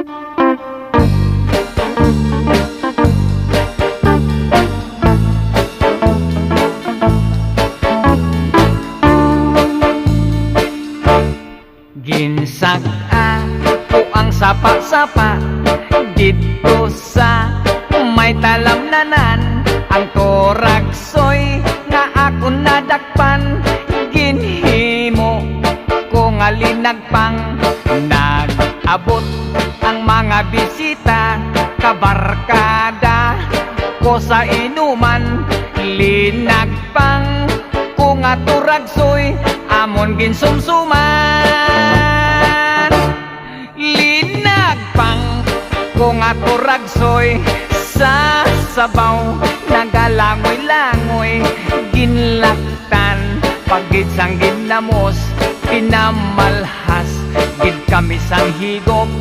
Ginsaka ko ang sapa-sapa dito sa may talamnanan. Ang toraksoy nga ako nadakpan, ginhimo ko nga linagpang. Nag-abot ang mga bisita, kabarkada ko sa inuman. Linagpang ko nga turagsoy, amon ginsumsuman. Linagpang ko nga turagsoy, sa sabaw nagalangoy-langoy. Ginlaktan pagid sang ginamos, pinamalhas gid kami sang higop.